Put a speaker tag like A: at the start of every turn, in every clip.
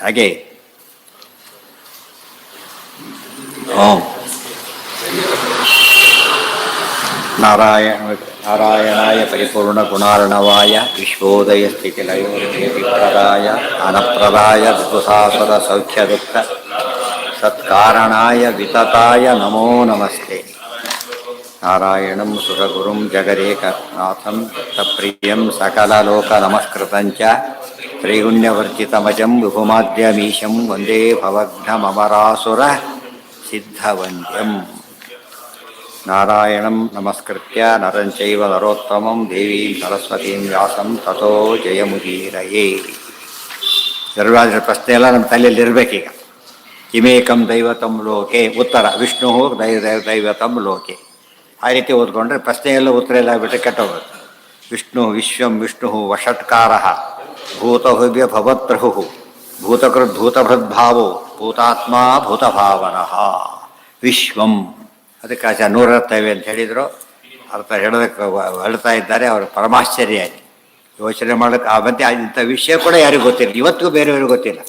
A: ಹಾಗೆ ಓಂ ನಾರಾಯಣಾಯ ಪರಿಪೂರ್ಣ ಗುಣಾರ್ಣವಾಯ ವಿಶ್ವೋದಯ ಸ್ಥಿತಿಲಯೋನಿಧಿಪ್ರದಾಯ ಜ್ಞಾನಪ್ರದಾಯ ವಿದುಸಾಸುರ ಸೌಖ್ಯ ದುಃಖ ಸತ್ಕಾರಣಾಯ ವಿತತಾಯ ನಮೋ ನಮಸ್ತೆ. ನಾರಾಯಣಂ ಸುರಗುರುಂ ಜಗದೇಕನಾಥಂ ದತ್ತಪ್ರಿಯಂ ಸಕಲಲೋಕ ನಮಸ್ಕೃತಂಚ ತ್ರೈಗುಣ್ಯವರ್ಜಿತಮಜಂ ವಿಭುಮಾದ್ಯಮೀಶಂ ವಂದೇ ಭವಘ್ನಮರಾಸುರ ಸಿದ್ಧವಂದ್ಯಂ. ನಾರಾಯಣಂ ನಮಸ್ಕೃತ್ಯ ನರಂ ಚೈವ ನರೋತ್ತಮಂ ದೇವೀಂ ಸರಸ್ವತೀಂ ವ್ಯಾಸಂ ತಥೋ ಜಯಮುದೀರಯೇ. ಸರ್ವಾದ್ರ ಪ್ರಶ್ನೆ ಎಲ್ಲ ನಮ್ಮ ತಲೆಯಲ್ಲಿ ಇರಬೇಕೀಗ. ಕಿಮೇಕಂ ದೈವತಂ ಲೋಕೆ ಉತ್ತರ ವಿಷ್ಣು ದೈವತಂ ಲೋಕೆ. ಆ ರೀತಿ ಓದ್ಕೊಂಡ್ರೆ ಪ್ರಶ್ನೆ ಎಲ್ಲ ಉತ್ತರ ಎಲ್ಲ ಬಿಟ್ಟರೆ ಕೆಟ್ಟೋಗುತ್ತೆ. ವಿಷ್ಣು ವಿಶ್ವಂ ವಿಷ್ಣು ವಷಟ್ಕಾರ ಭೂತಭವ್ಯ ಭವತ್ಪ್ರಭು ಭೂತಭೃದ್ಭಾವೋ ಭೂತಾತ್ಮ ಭೂತಭಾವನಃ ವಿಶ್ವಂ. ಅದಕ್ಕೆ ಆಚಾರ್ಯ ನೂರರ್ತವೆ ಅಂತ ಹೇಳಿದರು. ಅರ್ಥ ಹೇಳೋದಕ್ಕೆ ಹೇಳ್ತಾ ಇದ್ದಾರೆ. ಅವರು ಪರಮಾಶ್ಚರ್ಯ ಆಯಿತು. ಯೋಚನೆ ಮಾಡೋಕ್ಕೆ ಆ ಮಧ್ಯೆ ಇಂಥ ವಿಷಯ ಕೂಡ ಯಾರಿಗೂ ಗೊತ್ತಿಲ್ಲ. ಇವತ್ತಿಗೂ ಬೇರೆಯವ್ರಿಗೂ ಗೊತ್ತಿಲ್ಲ.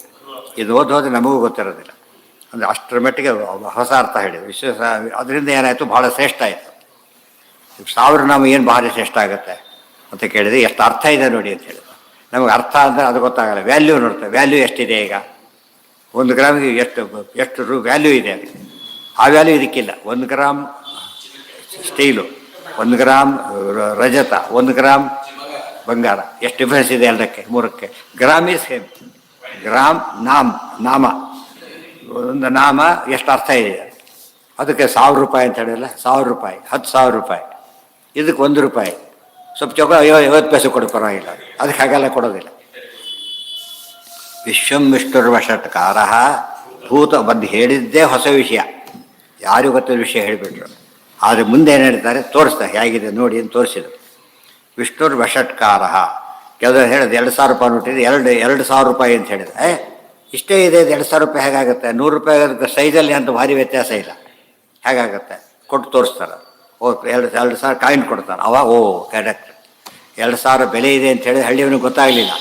A: ಇದು ಓದೋದ್ರೆ ನಮಗೂ ಗೊತ್ತಿರೋದಿಲ್ಲ. ಅಂದರೆ ಅಷ್ಟರ ಮಟ್ಟಿಗೆ ಹೊಸ ಅರ್ಥ ಹೇಳಿದ್ರು. ಅದರಿಂದ ಏನಾಯಿತು, ಭಾಳ ಶ್ರೇಷ್ಠ ಆಯಿತು. 1000 ನಾಮ ಏನು ಭಾಳ ಶ್ರೇಷ್ಠ ಆಗುತ್ತೆ ಅಂತ ಕೇಳಿದರೆ ಎಷ್ಟು ಅರ್ಥ ಇದೆ ನೋಡಿ ಅಂತ ಹೇಳಿದ್ರು. ನಮಗೆ ಅರ್ಥ ಅಂದರೆ ಅದು ಗೊತ್ತಾಗಲ್ಲ. ವ್ಯಾಲ್ಯೂ ನೋಡ್ತೇವೆ. ವ್ಯಾಲ್ಯೂ ಎಷ್ಟಿದೆ ಈಗ 1 ಗ್ರಾಮಿಗೆ ಎಷ್ಟು ವ್ಯಾಲ್ಯೂ ಇದೆ ಅದಕ್ಕೆ. ಆ ವ್ಯಾಲ್ಯೂ ಇದಕ್ಕಿಲ್ಲ. 1 ಗ್ರಾಮ್ ಸ್ಟೀಲು, 1 ಗ್ರಾಮ್ ರಜತ, 1 ಗ್ರಾಮ್ ಬಂಗಾರ, ಎಷ್ಟು ಡಿಫ್ರೆನ್ಸ್ ಇದೆ ಎರಡಕ್ಕೆ ಮೂರಕ್ಕೆ. Gram is same. ಗ್ರಾಮ್ ನಾಮ ಒಂದು ನಾಮ ಎಷ್ಟು ಅರ್ಥ ಇದೆ. ಅದಕ್ಕೆ 1000 ರೂಪಾಯಿ ಅಂತ ಹೇಳಿಲ್ಲ, 1000 ರೂಪಾಯಿ, 10,000 ರೂಪಾಯಿ. ಇದಕ್ಕೆ 1 ರೂಪಾಯಿ. ಸ್ವಲ್ಪ ಚೊಕ 50 ಪೈಸೆ ಕೊಡು, ಪರವಾಗಿಲ್ಲ. ಅದಕ್ಕೆ ಹಾಗೆಲ್ಲ ಕೊಡೋದಿಲ್ಲ. ವಿಶ್ವಂ ವಿಷ್ಣುರ್ವಷಟ್ಕಾರ ಭೂತ ಬಂದು ಹೇಳಿದ್ದೇ ಹೊಸ ವಿಷಯ. ಯಾರಿಗೂ ಗೊತ್ತಿದ್ದ ವಿಷಯ ಹೇಳಿಬಿಟ್ರು. ಆದರೆ ಮುಂದೆ ಏನು ಹೇಳ್ತಾರೆ ತೋರಿಸ್ತಾರೆ, ಹೇಗಿದೆ ನೋಡಿ ಅಂತ ತೋರಿಸಿದ್ರು. ವಿಷ್ಣುರ್ವಷಟ್ಕಾರ ಕೆಲವರು ಹೇಳಿದ 2,000 ರೂಪಾಯಿ ನೋಟಿದೆ 2,000 ರೂಪಾಯಿ ಅಂತ ಹೇಳಿದ್ರೆ ಇಷ್ಟೇ ಇದೆ. 2,000 ರೂಪಾಯಿ ಹೇಗಾಗುತ್ತೆ? 100 ರೂಪಾಯಿ ಅದಕ್ಕೆ ಸೈಜಲ್ಲಿ ಅಂತ ಭಾರಿ ವ್ಯತ್ಯಾಸ ಇಲ್ಲ. ಹೇಗಾಗುತ್ತೆ? ಕೊಟ್ಟು ತೋರಿಸ್ತಾರೆ. 2,000 ಕಾಯಿನ್ ಕೊಡ್ತಾರೆ. ಅವಾಗ ಕರೆಕ್ಟ್ 2,000 ಬೆಲೆ ಇದೆ ಅಂತ ಹೇಳಿದ್ರೆ ಹಳ್ಳಿಯವನಿಗೆ ಗೊತ್ತಾಗಲಿಲ್ಲ.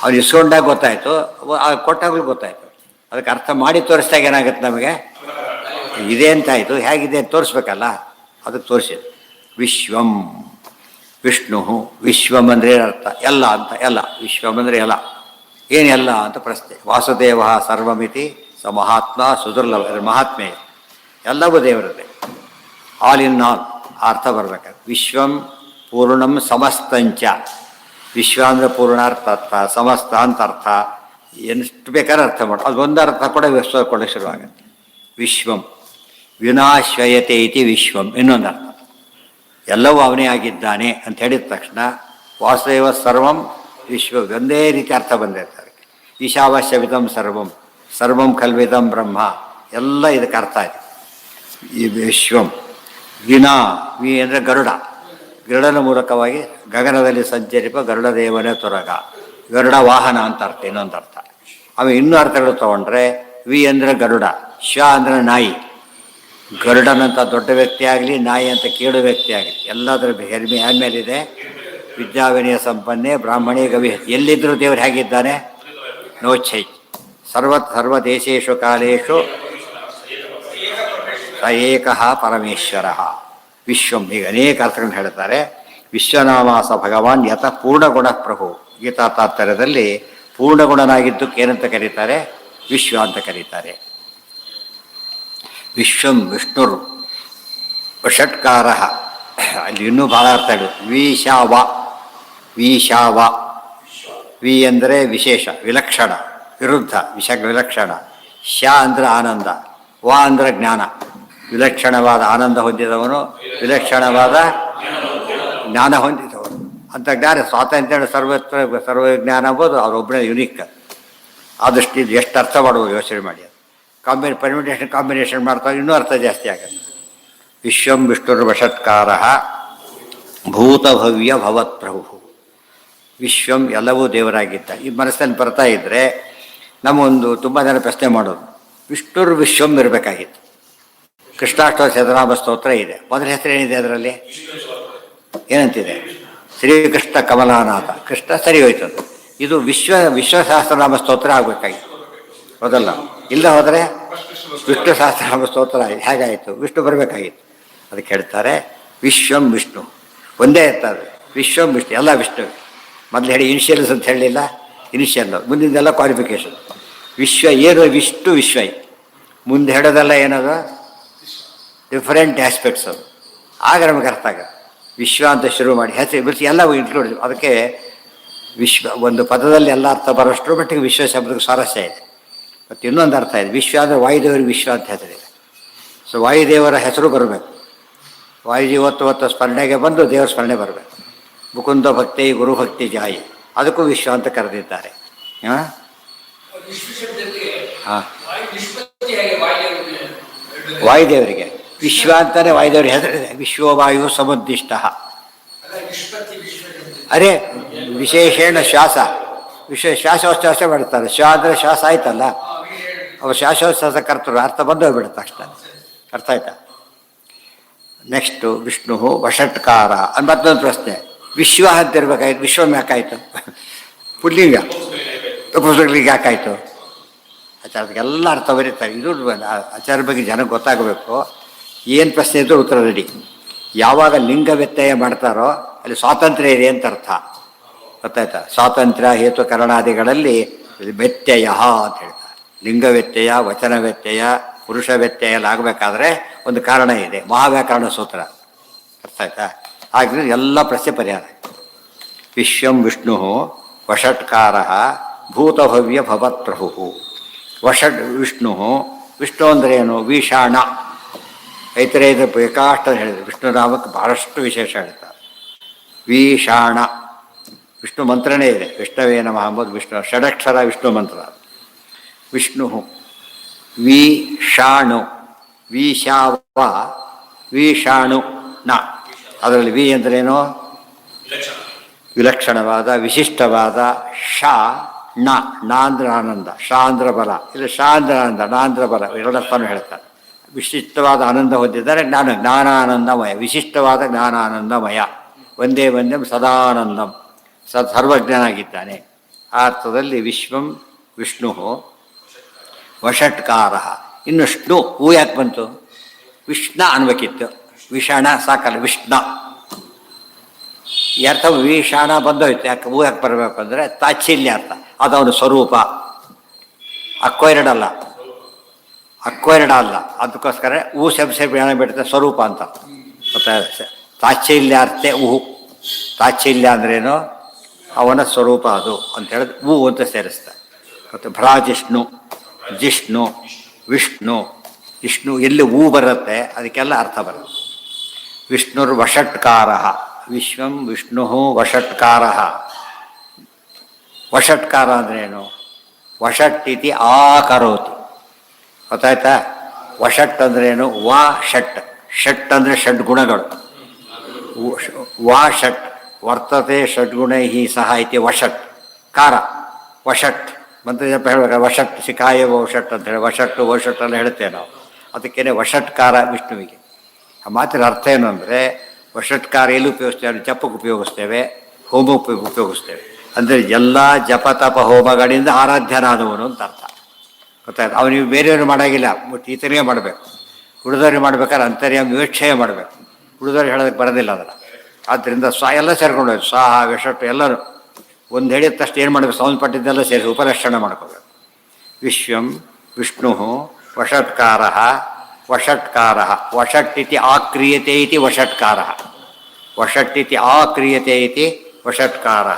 A: ಅವ್ನು ಇಸ್ಕೊಂಡಾಗ ಗೊತ್ತಾಯಿತು, ಕೊಟ್ಟಾಗಲೂ ಗೊತ್ತಾಯಿತು. ಅದಕ್ಕೆ ಅರ್ಥ ಮಾಡಿ ತೋರಿಸ್ದಾಗ ಏನಾಗುತ್ತೆ ನಮಗೆ, ಇದೆ ಅಂತಾಯಿತು, ಹೇಗಿದೆ ಅಂತ ತೋರಿಸ್ಬೇಕಲ್ಲ. ಅದಕ್ಕೆ ತೋರಿಸಿದ್ರು. ವಿಶ್ವಂ ವಿಷ್ಣು ವಿಶ್ವಂ ಅಂದರೆ ಏನರ್ಥ? ಎಲ್ಲ ಅಂತ. ಎಲ್ಲ ವಿಶ್ವಂ ಅಂದರೆ ಎಲ್ಲ. ಏನೆಲ್ಲ ಅಂತ ಪ್ರಶ್ನೆ. ವಾಸುದೇವ ಸರ್ವಮಿತಿ ಸ ಮಹಾತ್ಮ ಸುದುರ್ಲಭ. ಮಹಾತ್ಮೆ ಎಲ್ಲವೂ ದೇವರದೇ. ಆಲ್ ಇನ್ ಆಲ್ ಅರ್ಥ ಬರ್ಬೇಕಾದ್ರೆ. ವಿಶ್ವಂ ಪೂರ್ಣಂ ಸಮಸ್ತಂಚ. ವಿಶ್ವ ಅಂದರೆ ಪೂರ್ಣಾರ್ಥ ಅರ್ಥ, ಸಮಸ್ತ ಅಂತ ಅರ್ಥ. ಎಷ್ಟು ಬೇಕಾದ್ರೆ ಅರ್ಥ ಮಾಡು. ಅದೊಂದು ಅರ್ಥ ಕೂಡ ವಿಶ್ವ ಕೂಡ ಶುರುವಾಗುತ್ತೆ. ವಿಶ್ವಂ ವಿನಾಶ್ವಯತೆ ಇತಿ ವಿಶ್ವಂ ಇನ್ನೊಂದು ಅರ್ಥ. ಎಲ್ಲವೂ ಅವನೇ ಆಗಿದ್ದಾನೆ ಅಂತ ಹೇಳಿದ ತಕ್ಷಣ ವಾಸುದೇವ ಸರ್ವಂ ವಿಶ್ವ ಒಂದೇ ರೀತಿ ಅರ್ಥ ಬಂದಿರ್ತಾರೆ. ಈಶಾವಾಸ್ಯವಿದಂ ಸರ್ವಂ ಸರ್ವಂ ಕಲ್ವಿದಂ ಬ್ರಹ್ಮ ಎಲ್ಲ ಇದಕ್ಕೆ ಅರ್ಥ ಆಯಿತು. ಈ ವಿಶ್ವಂ ವಿನಾ ವಿ ಅಂದರೆ ಗರುಡ. ಗರುಡನ ಮೂಲಕವಾಗಿ ಗಗನದಲ್ಲಿ ಸಂಚರಿಪ ಗರುಡ ದೇವನೇ ತೊರಗ. ಗರುಡ ವಾಹನ ಅಂತ ಅರ್ಥ. ಇನ್ನೊಂದು ಅರ್ಥ. ಆಮೇಲೆ ಇನ್ನೂ ಅರ್ಥಗಳು ತಗೊಂಡ್ರೆ ವಿ ಅಂದರೆ ಗರುಡ, ಶ ಅಂದರೆ ನಾಯಿ. ಗರುಡನಂತ ದೊಡ್ಡ ವ್ಯಕ್ತಿ ಆಗಲಿ, ನಾಯಿ ಅಂತ ಕೇಳು ವ್ಯಕ್ತಿ ಆಗಲಿ, ಎಲ್ಲದರ ಹೆರ್ಮೆ ಆದಮೇಲಿದೆ. ವಿದ್ಯಾವಿನಯ ಸಂಪನ್ನೆ ಬ್ರಾಹ್ಮಣೇ ಗವಿ. ಎಲ್ಲಿದ್ದರೂ ದೇವರು ಹೇಗಿದ್ದಾನೆ? ನೋಚ್ಛೈ ಸರ್ವದೇಶೇಶು ಕಾಲೇಶು ಸ ಏಕಃ ಪರಮೇಶ್ವರ ವಿಶ್ವಂ. ಈಗ ಅನೇಕ ಅರ್ಥಗಳನ್ನು ಹೇಳ್ತಾರೆ. ವಿಶ್ವನಾಮಾಸ ಭಗವಾನ್ ಯಥ ಪೂರ್ಣಗುಣ ಪ್ರಭು. ಗೀತಾ ತಾತ್ಪರ್ಯದಲ್ಲಿ ಪೂರ್ಣಗುಣನಾಗಿದ್ದಕ್ಕೆ ಏನಂತ ಕರೀತಾರೆ? ವಿಶ್ವ ಅಂತ ಕರೀತಾರೆ. ವಿಶ್ವಂ ವಿಷ್ಣುರ್ ವಷಟ್ಕಾರ. ಅಲ್ಲಿ ಇನ್ನೂ ಭಾಳ ಅರ್ಥ ಹೇಳುದು. ವಿಶಾವ ವಿಶಾವ. ವಿ ಅಂದರೆ ವಿಶೇಷ, ವಿಲಕ್ಷಣ, ವಿರುದ್ಧ, ವಿಲಕ್ಷಣ. ಶ ಅಂದರೆ ಆನಂದ, ವ ಅಂದರೆ ಜ್ಞಾನ. ವಿಲಕ್ಷಣವಾದ ಆನಂದ ಹೊಂದಿದವನು, ವಿಲಕ್ಷಣವಾದ ಜ್ಞಾನ ಹೊಂದಿದವನು ಅಂತ. ಜ್ಞಾನ ಸ್ವಾತಂತ್ರ್ಯ ಸರ್ವಜ್ಞಾನ ಅಂಬೋದು ಅವರೊಬ್ಬನೇ ಯುನಿಕ್. ಆದಷ್ಟು ಇದು ಎಷ್ಟು ಅರ್ಥ ಮಾಡ್ಬೋದು ಯೋಚನೆ ಮಾಡಿ. ಕಾಂಬಿನೇಷನ್ ಮಾಡ್ತಾರೆ, ಇನ್ನೂ ಅರ್ಥ ಜಾಸ್ತಿ ಆಗುತ್ತೆ. ವಿಶ್ವಂ ವಿಷ್ಣುರ್ವಷಟ್ಕಾರ ಭೂತಭವ್ಯ ಭವತ್ ಪ್ರಭು. ವಿಶ್ವಂ ಎಲ್ಲವೂ ದೇವರಾಗಿದ್ದ. ಈ ಮನಸ್ಸಲ್ಲಿ ಬರ್ತಾ ಇದ್ದರೆ ನಮಗೊಂದು ತುಂಬ ಜನ ಪ್ರಶ್ನೆ ಮಾಡೋದು, ವಿಷ್ಣುರ್ವಿಶ್ವಂ ಇರಬೇಕಾಗಿತ್ತು. ಕೃಷ್ಣಾಷ್ಟೋತ್ತರ ಶತನಾಮ ಸ್ತೋತ್ರ ಇದೆ. ಮೊದಲ ಹೆಸರು ಏನಿದೆ ಅದರಲ್ಲಿ? ಏನಂತಿದೆ? ಶ್ರೀಕೃಷ್ಣ ಕಮಲಾನಾಥ. ಕೃಷ್ಣ ಸರಿ ಹೋಯ್ತು. ಇದು ವಿಶ್ವ ಸಹಸ್ರನಾಮ ಸ್ತೋತ್ರ ಆಗಬೇಕಾಗಿತ್ತು, ಹೌದಲ್ಲ? ಇಲ್ಲ ಹೋದರೆ ವಿಷ್ಣು ಸಹಸ್ರನಾಮ ಸ್ತೋತ್ರ ಹೇಗಾಯಿತು? ವಿಷ್ಣು ಬರಬೇಕಾಗಿತ್ತು. ಅದಕ್ಕೆ ಹೇಳ್ತಾರೆ ವಿಶ್ವಂ ವಿಷ್ಣು, ಒಂದೇ ಇರ್ತದೆ ವಿಶ್ವಂ ವಿಷ್ಣು, ಎಲ್ಲ ವಿಷ್ಣು. ಮೊದಲು ಹೇಳಿ ಇನಿಷಿಯಲ್ಸ್ ಅಂತ ಹೇಳಲಿಲ್ಲ, ಇನಿಷಿಯಲ್ ಮುಂದಿಂದೆಲ್ಲ ಕ್ವಾಲಿಫಿಕೇಶನ್. ವಿಶ್ವ ಏನು? ವಿಷ್ಣು ವಿಶ್ವ. ಮುಂದೆ ಹೇಳೋದೆಲ್ಲ ಏನದು? Different aspects. ಅದು ಆಗ ನಮಗೆ ಅರ್ಥ ಆಗ. ವಿಶ್ವ ಅಂತ ಶುರು ಮಾಡಿ ಹೆಸರು ಬಿಡಿಸಿ ಎಲ್ಲ ಇನ್ಕ್ಲೂಡ್. ಅದಕ್ಕೆ ವಿಶ್ವ ಒಂದು ಪದದಲ್ಲಿ ಎಲ್ಲ ಅರ್ಥ ಬರೋಷ್ಟರ ಮಟ್ಟಿಗೆ ವಿಶ್ವ ಶಬ್ದಕ್ಕೆ ಸ್ವಾರಸ್ಯ ಇದೆ. ಮತ್ತು ಇನ್ನೊಂದು ಅರ್ಥ ಇದೆ, ವಿಶ್ವ ಅಂದರೆ ವಾಯುದೇವರಿಗೆ ವಿಶ್ವ ಅಂತ ಹೆಸರಿದೆ. ಸೊ ವಾಯುದೇವರ ಹೆಸರು ಬರಬೇಕು. ವಾಯುಜೀವತ್ವ ಸ್ಮರಣೆಗೆ ಬಂದು ದೇವರ ಸ್ಮರಣೆ ಬರಬೇಕು. ಮುಕುಂದ ಭಕ್ತಿ ಗುರುಭಕ್ತಿ ಜಾಯಿ, ಅದಕ್ಕೂ ವಿಶ್ವ ಅಂತ ಕರೆದಿದ್ದಾರೆ. ಹಾಂ ಹಾಂ, ವಾಯುದೇವರಿಗೆ ವಿಶ್ವ ಅಂತಾನೆ ವಾಯುದೇವರಿಗೆ ಹೆಸರಿದೆ. ವಿಶ್ವವಾಯು ಸಮುದ್ದಿಷ್ಟ. ಅರೆ ವಿಶೇಷಣ ಶ್ವಾಸ, ಶ್ವಾಸೋಚ್ಛ್ವಾಸ ಮಾಡ್ತಾರೆ. ಶ್ವಾ ಅಂದರೆ ಶ್ವಾಸ ಆಯ್ತಲ್ಲ, ಅವ ಶ್ವಾಸೋಚ್ಛ್ವಾಸ ಕರ್ತರು ಅರ್ಥ ಬಂದು ಹೋಗ್ಬಿಡುತ್ತೆ ಅಷ್ಟೇ. ಅರ್ಥ ಆಯ್ತಾ? ನೆಕ್ಸ್ಟು ವಿಷ್ಣು ವಷಟ್ಕಾರ ಅಂತ ಮತ್ತೊಂದು ಪ್ರಶ್ನೆ. ವಿಶ್ವ ಅಂತ ಇರ್ಬೇಕಾಯ್ತು, ವಿಶ್ವಂ ಯಾಕಾಯಿತು? ಪುಲ್ಲಿಂಗ ಪುಸ್ತಕಗಳಿಗೆ ಯಾಕಾಯಿತು? ಆಚಾರ್ಯರಿಗೆಲ್ಲ ಅರ್ಥ ಬರೀತಾರೆ. ಇದು ಆಚಾರ್ಯ ಬಗ್ಗೆ ಜನಕ್ಕೆ ಗೊತ್ತಾಗಬೇಕು. ಏನು ಪ್ರಶ್ನೆ ಇದ್ದರೂ ಉತ್ತರ ರೆಡಿ. ಯಾವಾಗ ಲಿಂಗ ವ್ಯತ್ಯಯ ಮಾಡ್ತಾರೋ ಅಲ್ಲಿ ಸ್ವಾತಂತ್ರ್ಯ ಇದೆ ಅಂತ ಅರ್ಥ. ಗೊತ್ತಾಯ್ತಾ? ಸ್ವಾತಂತ್ರ್ಯ ಹೇತುಕರಣಾದಿಗಳಲ್ಲಿ ವ್ಯತ್ಯಯ ಅಂತ ಹೇಳ್ತಾರೆ. ಲಿಂಗ ವ್ಯತ್ಯಯ, ವಚನ ವ್ಯತ್ಯಯ, ಪುರುಷ ವ್ಯತ್ಯಯ ಎಲ್ಲ ಆಗಬೇಕಾದ್ರೆ ಒಂದು ಕಾರಣ ಇದೆ, ಮಹಾವ್ಯಾಕರಣ ಸೂತ್ರ. ಅರ್ಥ ಆಯ್ತಾ? ಹಾಗೆ ಎಲ್ಲ ಪ್ರಶ್ನೆ ಪರಿಹಾರ. ವಿಶ್ವಂ ವಿಷ್ಣು ವಷಟ್ಕಾರ ಭೂತಭವ್ಯ ಭವತ್ಪ್ರಭು. ವಷಟ್ ವಿಷ್ಣು, ವಿಷ್ಣು ಅಂದರೆ ಏನು? ವಿಷಾಣ. ಐತರೇದ ಬೇಕಾಷ್ಟ ಹೇಳಿದ್ರು. ವಿಷ್ಣು ನಾಮಕ್ಕೆ ಬಹಳಷ್ಟು ವಿಶೇಷ ಹೇಳ್ತಾರೆ. ವಿಷಾಣ ವಿಷ್ಣು ಮಂತ್ರನೇ ಇದೆ. ವಿಷ್ಣುವೇ ನಮಃ ಎಂಬುದು ವಿಷ್ಣು ಷಡಕ್ಷರ ವಿಷ್ಣು ಮಂತ್ರ. ವಿಷ್ಣು ವಿಷಾಣು, ವಿಷಾವ ವಿಷಾಣು ನ. ಅದರಲ್ಲಿ ವಿ ಅಂದ್ರೇನು? ವಿಲಕ್ಷಣವಾದ, ವಿಶಿಷ್ಟವಾದ. ಷ ಣ, ನಾಂದ್ರ ಆನಂದ, ಶಾಂದ್ರ ಬಲ. ಇಲ್ಲ ಶಾಂದ್ರ ಆನಂದ, ನಾಂದ್ರ ಬಲ, ಎರಡರ್ಥನೂ ಹೇಳ್ತಾರೆ. ವಿಶಿಷ್ಟವಾದ ಆನಂದ ಹೊಂದಿದ್ದಾರೆ. ಜ್ಞಾನಾನಂದಮಯ, ವಿಶಿಷ್ಟವಾದ ಜ್ಞಾನಾನಂದಮಯ. ಒಂದೇ ಸದಾನಂದಂ, ಸರ್ವಜ್ಞನಾಗಿದ್ದಾನೆ. ಆ ಅರ್ಥದಲ್ಲಿ ವಿಶ್ವಂ ವಿಷ್ಣು ವಷಟ್ಕಾರ. ಇನ್ನು ವಿಷ್ಣು ಹೂ ಯಾಕೆ ಬಂತು? ವಿಷ್ಣ ಅನ್ಬೇಕಿತ್ತು. ವಿಷಾಣ ಸಾಕಲ್ಲ, ವಿಷ್ಣ. ಈ ಅರ್ಥ ವಿಷಾಣ ಬಂದೋಯ್ತು. ಯಾಕೆ ಹೂ ಯಾಕೆ ಬರಬೇಕು ಅಂದರೆ ತಾಚ್ಛಲ್ಯ ಅರ್ಥ. ಅದವನು ಸ್ವರೂಪ. ಅಕ್ವೈರಡ್ ಅಲ್ಲ. ಅದಕ್ಕೋಸ್ಕರ ಹೂ ಶಬ್ದ ಬಿಡುತ್ತೆ ಸ್ವರೂಪ ಅಂತ. ಗೊತ್ತಾಗ ತಾಚ್ಛಲ್ಯಾರ್ಥೆ ಊಹು. ತಾಚ್ಛಲ್ಯ ಅಂದ್ರೇನು? ಅವನ ಸ್ವರೂಪ ಅದು ಅಂತ ಹೇಳಿದ್ರೆ ಹೂ ಅಂತ ಸೇರಿಸ್ತಾರೆ. ಮತ್ತು ಭ್ರಾಜಿಷ್ಣು, ಜಿಷ್ಣು, ವಿಷ್ಣು. ವಿಷ್ಣು ಎಲ್ಲಿ ಹೂ ಬರುತ್ತೆ ಅದಕ್ಕೆಲ್ಲ ಅರ್ಥ ಬರುತ್ತೆ. ವಿಷ್ಣುರ್ ವಷಟ್ಕಾರ. ವಿಶ್ವಂ ವಿಷ್ಣು ವಷಟ್ಕಾರ. ವಷಟ್ಕಾರ ಅಂದ್ರೇನು? ವಷಟ್ ಇತಿ ಆಕರೋತಿ. ಗೊತ್ತಾಯ್ತಾ? ವಷಟ್ ಅಂದ್ರೇನು? ವಾ ಷಟ್. ಷಟ್ ಅಂದರೆ ಷಡ್ಗುಣಗಳು. ವಾ ಷಟ್ ವರ್ತತೆ ಷಡ್ಗುಣೈ ಸಹ ಐತಿ ವಷಟ್ ಕಾರ. ವಷಟ್ ಮಂತ್ರ ಜಪ ಹೇಳ್ಬೇಕು. ವಷಟ್ ಶಿಖಾಯ ವಷಟ್ ಅಂತ ಹೇಳಿ ವಷಟ್ಟು ವಷಟ್ ಎಲ್ಲ ಹೇಳ್ತೇವೆ ನಾವು. ಅದಕ್ಕೇನೆ ವಷಟ್ಕಾರ ವಿಷ್ಣುವಿಗೆ. ಆ ಮಾತಿನ ಅರ್ಥ ಏನು ಅಂದರೆ ವಷಟ್ಕಾರ ಎಲ್ಲಿ ಉಪಯೋಗಿಸ್ತೇವೆ? ಜಪಕ್ಕೆ ಉಪಯೋಗಿಸ್ತೇವೆ, ಹೋಮಕ್ಕೆ ಉಪಯೋಗಿಸ್ತೇವೆ. ಅಂದರೆ ಎಲ್ಲ ಜಪ ತಪ ಹೋಮಗಳಿಂದ ಆರಾಧ್ಯನಾದವನು ಅಂತ ಅರ್ಥ. ಗೊತ್ತಾಯ್ತು? ಅವನಿಗೆ ಬೇರೆಯವರು ಮಾಡೋಂಗಿಲ್ಲ, ಈತನಿಗೆ ಮಾಡಬೇಕು. ಉಳಿದವ್ರಿಗೆ ಮಾಡ್ಬೇಕಾದ್ರೆ ಅಂತರ್ಯಾಮ ವಿವಕ್ಷಯ ಮಾಡಬೇಕು. ಉಳಿದವ್ರಿಗೆ ಹೇಳೋದಕ್ಕೆ ಬರೋದಿಲ್ಲ ಅದನ್ನು. ಆದ್ದರಿಂದ ಎಲ್ಲ ಸೇರ್ಕೊಂಡು ಹೋಯ್ತು. ಸ್ವಾಹ ವಿಷಟ್ಟು ಎಲ್ಲರೂ ಒಂದು ಹೇಳಿದ ತಕ್ಷಣ ಏನು ಮಾಡಬೇಕು? ಸಂಬಂಧಪಟ್ಟಿದ್ದೆಲ್ಲ ಸೇರಿಸಿ ಉಪಲಕ್ಷಣ ಮಾಡ್ಕೋಬೇಕು. ವಿಶ್ವಂ ವಿಷ್ಣು ವಷಟ್ಕಾರ. ವಷಟ್ಕಾರ ವಷಟ್ ಇತಿ ಆಕ್ರಿಯತೆ ಇತಿ ವಷಟ್ಕಾರ. ವಷಟ್ ಇತಿ ಆಕ್ರಿಯತೆ ಇತಿ ವಷಟ್ಕಾರ.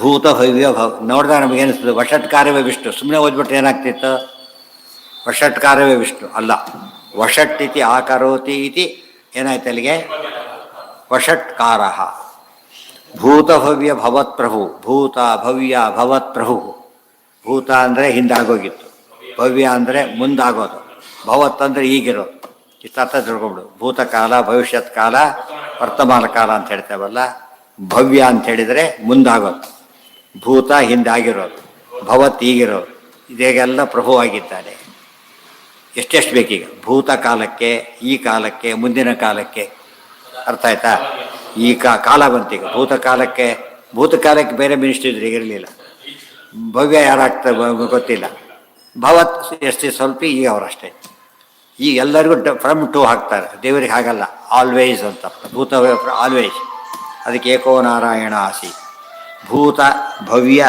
A: ಭೂತಭವ್ಯ ನೋಡಿದಾಗ ನಮಗೇನಿಸ್ತದೆ? ವಷಟ್ಕಾರವೇ ವಿಷ್ಣು. ಸುಮ್ಮನೆ ಓದ್ಬಿಟ್ರೆ ಏನಾಗ್ತಿತ್ತು? ವಷಟ್ಕಾರವೇ ವಿಷ್ಣು ಅಲ್ಲ. ವಷಟ್ ಇತಿ ಆಕರೋತಿ ಇತಿ ಏನಾಯ್ತು ಅಲ್ಲಿಗೆ? ವಷಟ್ಕಾರ. ಭೂತಭವ್ಯ ಭವತ್ಪ್ರಭು. ಭೂತ ಭವ್ಯ ಭವತ್ಪ್ರಭು. ಭೂತ ಅಂದರೆ ಹಿಂದಾಗೋಗಿತ್ತು, ಭವ್ಯ ಅಂದರೆ ಮುಂದಾಗೋದು, ಭವತ್ ಅಂದರೆ ಈಗಿರೋದು. ಇಷ್ಟ ತಿಳ್ಕೊಂಬಿಡು. ಭೂತಕಾಲ, ಭವಿಷ್ಯತ್ ಕಾಲ, ವರ್ತಮಾನ ಕಾಲ ಅಂತ ಹೇಳ್ತೇವಲ್ಲ. ಭವ್ಯ ಅಂತ ಹೇಳಿದರೆ ಮುಂದಾಗೋದು, ಭೂತ ಹಿಂದಾಗಿರೋದು, ಭವತ್ ಈಗಿರೋದು. ಇದೆಲ್ಲ ಪ್ರಭು ಆಗಿದ್ದಾನೆ. ಎಷ್ಟೆಷ್ಟು ಬೇಕೀಗ? ಭೂತ ಕಾಲಕ್ಕೆ, ಈ ಕಾಲಕ್ಕೆ, ಮುಂದಿನ ಕಾಲಕ್ಕೆ. ಅರ್ಥ ಆಯ್ತಾ? ಈ ಕಾಲ ಬಂತೀಗ. ಭೂತಕಾಲಕ್ಕೆ ಭೂತಕಾಲಕ್ಕೆ ಬೇರೆ ಮಿನಿಸ್ಟ್ರಿ ಇದ್ರೆ ಇರಲಿಲ್ಲ. ಭವ್ಯ ಯಾರಾಗ್ತಾರೆ ಗೊತ್ತಿಲ್ಲ. ಭವತ್ ಎಷ್ಟು ಸ್ವಲ್ಪ ಈಗ ಅವರಷ್ಟೇ. ಈಗ ಎಲ್ಲರಿಗೂ ಫ್ರಮ್ ಟು ಹಾಕ್ತಾರೆ. ದೇವರಿಗೆ ಹಾಗಲ್ಲ, ಆಲ್ವೇಸ್ ಅಂತ ಭೂತ ಆಲ್ವೇಸ್. ಅದಕ್ಕೆ ಏಕೋ ನಾರಾಯಣ ಆಸಿ. ಭೂತ ಭವ್ಯ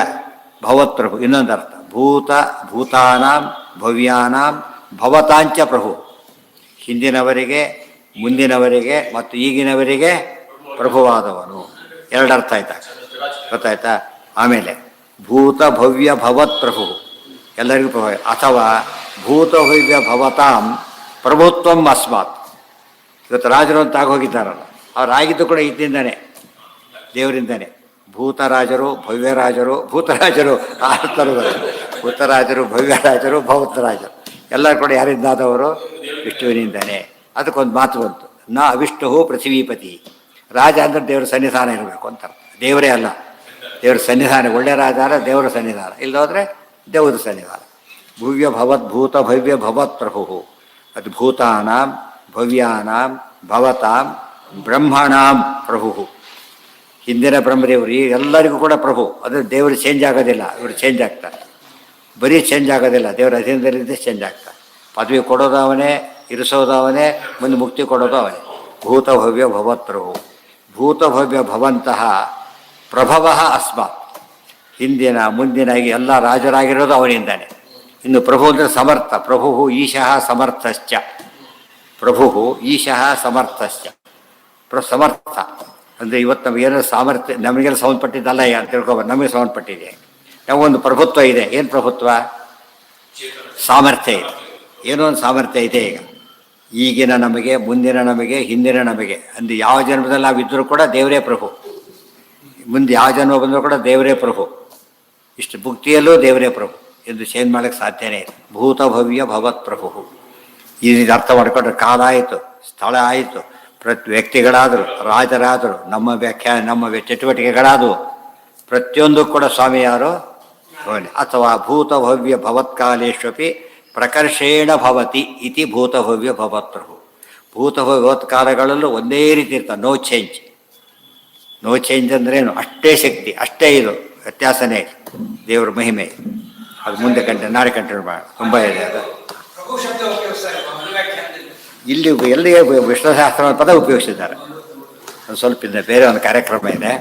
A: ಭವತ್ ಪ್ರಭು ಇನ್ನೊಂದು ಅರ್ಥ. ಭೂತ ಭೂತಾನಾಂ ಭವ್ಯಾನಾಂ ಭವತಾಂಚ ಪ್ರಭು. ಹಿಂದಿನವರಿಗೆ, ಮುಂದಿನವರಿಗೆ ಮತ್ತು ಈಗಿನವರಿಗೆ ಪ್ರಭುವಾದವನು. ಎರಡರ್ಥ ಆಯ್ತಾ, ಗೊತ್ತಾಯ್ತಾ? ಆಮೇಲೆ ಭೂತ ಭವ್ಯ ಭವತ್ ಪ್ರಭು ಎಲ್ಲರಿಗೂ ಪ್ರಭು. ಅಥವಾ ಭೂತ ಭವ್ಯ ಭವತಾಂ ಪ್ರಭುತ್ವಂ ಅಸ್ಮಾತ್. ಇವತ್ತು ರಾಜರು ಅಂತ ಆಗೋಗಿದ್ದಾರಲ್ಲ, ಅವರಾಗಿದ್ದು ಕೂಡ ಇದ್ದಿಂದಾನೆ, ದೇವರಿಂದಾನೆ. ಭೂತರಾಜರು ಭವ್ಯರಾಜರು, ಭೂತರಾಜರು ಆರ್ತರು, ಭೂತರಾಜರು ಭವ್ಯರಾಜರು ಭವತರಾಜರು ಎಲ್ಲರೂ ಕೂಡ ಯಾರಿಂದಾದವರು? ವಿಷ್ಣುವಿನಿಂದಾನೆ. ಅದಕ್ಕೊಂದು ಮಾತು ಬಂತು, ನ ಅವಿಷ್ಣು ಪೃಥ್ವೀಪತಿ. ರಾಜ ಅಂದರೆ ದೇವರ ಸನ್ನಿಧಾನ ಇರಬೇಕು ಅಂತ. ದೇವರೇ ಅಲ್ಲ, ದೇವರ ಸನ್ನಿಧಾನ. ಒಳ್ಳೆ ರಾಜ ಅಲ್ಲ, ದೇವರ ಸನ್ನಿಧಾನ. ಇಲ್ಲೋದ್ರೆ ದೇವರ ಸನ್ನಿಧಾನ. ಭವ್ಯ ಭವತ್ ಭೂತ ಭವ್ಯ ಭವತ್ ಪ್ರಭು. ಅದು ಭೂತಾನಾಂ ಭವ್ಯಾನಾಂ ಭವತಾಂ ಬ್ರಹ್ಮಣಾಂ ಪ್ರಭು. ಹಿಂದಿನ ಬ್ರಹ್ಮದೇವರು ಈ ಎಲ್ಲರಿಗೂ ಕೂಡ ಪ್ರಭು. ಅದು ದೇವರು ಚೇಂಜ್ ಆಗೋದಿಲ್ಲ, ಇವರು ಚೇಂಜ್ ಆಗ್ತಾರೆ. ಬರೀ ಚೇಂಜ್ ಆಗೋದಿಲ್ಲ, ದೇವರ ಅಧೀನದಲ್ಲಿದ್ದೇ ಚೇಂಜ್ ಆಗ್ತಾರೆ. ಪದವಿ ಕೊಡೋದು ಅವನೇ, ಇರಿಸೋದು ಅವನೇ, ಮುಂದೆ ಮುಕ್ತಿ ಕೊಡೋದು ಅವನೇ. ಭೂತ ಭವ್ಯ ಭವತ್ ಪ್ರಭು. ಭೂತ ಭವ್ಯ ಭವಂತಹ ಪ್ರಭವ ಅಸ್ಮಾತ್. ಹಿಂದಿನ ಮುಂದಿನಾಗಿ ಎಲ್ಲ ರಾಜರಾಗಿರೋದು ಅವನಿಂದಾನೆ. ಇನ್ನು ಪ್ರಭು ಅಂದರೆ ಸಮರ್ಥ. ಪ್ರಭು ಈಶಃ ಸಮರ್ಥಶ್ಚ. ಪ್ರಭು ಈಶಃ ಸಮರ್ಥಶ್ಚ. ಸಮರ್ಥ ಅಂದರೆ ಇವತ್ತು ನಮಗೇನೋ ಸಾಮರ್ಥ್ಯ, ನಮಗೆಲ್ಲ ಸಂಬಂಧಪಟ್ಟಿದ್ದಲ್ಲ ಅಂತ ತಿಳ್ಕೊಬಾರ್ದು. ನಮಗೆ ಸಂಬಂಧಪಟ್ಟಿದೆ. ನಮಗೊಂದು ಪ್ರಭುತ್ವ ಇದೆ. ಏನು ಪ್ರಭುತ್ವ? ಸಾಮರ್ಥ್ಯ ಇದೆ. ಏನೋ ಒಂದು ಸಾಮರ್ಥ್ಯ ಇದೆ. ಈಗಿನ ನಮಗೆ, ಮುಂದಿನ ನಮಗೆ, ಹಿಂದಿನ ನಮಗೆ, ಅಂದರೆ ಯಾವ ಜನ್ಮದಲ್ಲಿ ನಾವಿದ್ದರೂ ಕೂಡ ದೇವರೇ ಪ್ರಭು. ಮುಂದೆ ಯಾವ ಜನ್ಮ ಬಂದರೂ ಕೂಡ ದೇವರೇ ಪ್ರಭು. ಇಷ್ಟು ಭುಕ್ತಿಯಲ್ಲೂ ದೇವರೇ ಪ್ರಭು ಎಂದು ಚೇಂಜ್ ಮಾಡೋಕ್ಕೆ ಸಾಧ್ಯನೇ ಇಲ್ಲ. ಭೂತ ಭವ್ಯ ಭವತ್ ಪ್ರಭು. ಈ ರೀತಿ ಅರ್ಥ ಮಾಡಿಕೊಂಡ್ರೆ ಕಾಲ ಆಯಿತು, ಸ್ಥಳ ಆಯಿತು, ವ್ಯಕ್ತಿಗಳಾದರು, ರಾಜರಾದರು, ನಮ್ಮ ನಮ್ಮ ಚಟುವಟಿಕೆಗಳಾದವು. ಪ್ರತಿಯೊಂದು ಕೂಡ ಸ್ವಾಮಿ ಯಾರು? ಅಥವಾ ಭೂತ ಭವ್ಯ ಭವತ್ಕಾಲೇಶ್ವಪಿ ಪ್ರಕರ್ಷೇಣ ಭವತಿ ಇತಿ ಭೂತ ಭವ್ಯ ಭವತ್ ಪ್ರಭು. ಭೂತ ಭಗವತ್ ಕಾಲಗಳಲ್ಲೂ ಒಂದೇ ರೀತಿ ಇರ್ತಾರೆ. No change. ನೋ ಚೇಂಜ್ ಅಂದ್ರೇನು? ಅಷ್ಟೇ ಶಕ್ತಿ, ಅಷ್ಟೇ ಇದು, ವ್ಯತ್ಯಾಸನೇ ಇಲ್ಲ. ದೇವರ ಮಹಿಮೆ ಅದು. ಮುಂದೆ ನಾಳೆ ಕಂಟಿನ್ಯೂ ಮಾಡೋಣ. ತುಂಬ ಇದೆ ಅದು. ಇಲ್ಲಿ ಎಲ್ಲಿಗೆ ವಿಷ್ಣುಶಾಸ್ತ್ರ ಪದ ಉಪಯೋಗಿಸಿದ್ದಾರೆ. ಒಂದು ಸ್ವಲ್ಪ ಬೇರೆ ಒಂದು ಕಾರ್ಯಕ್ರಮ ಇದೆ.